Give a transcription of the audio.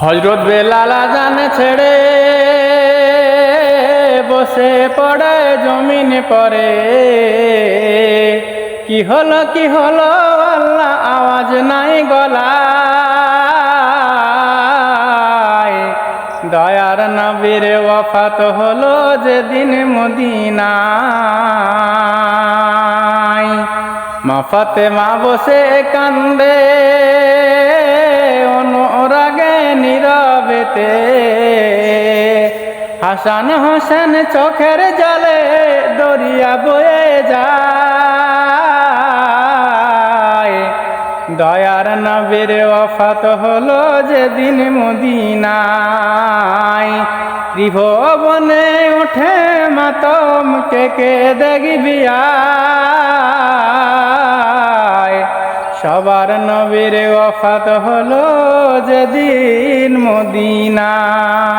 হযরত বেলাল আযান ছেড়ে বসে পড়ে জমিন পরে। কি হলো আল্লাহ, আওয়াজ নাই গলায়। দয়ার নবীর ওয়াফাত হলো যেদিন মদিনায়। মা ফাতেমা বসে কান্দে অনুরাগে নীরবেতে। হাসান হোসেন চোখের জলে দরিয়া বয়ে যায়। দয়ার নবীর ওয়াফাত হলো যেদিন মদিনায়। ত্রিভুবনে উঠে মাতম কে দেখবি আয়। সবার নবীর ওয়াফাত হলো যেদিন মদিনায়।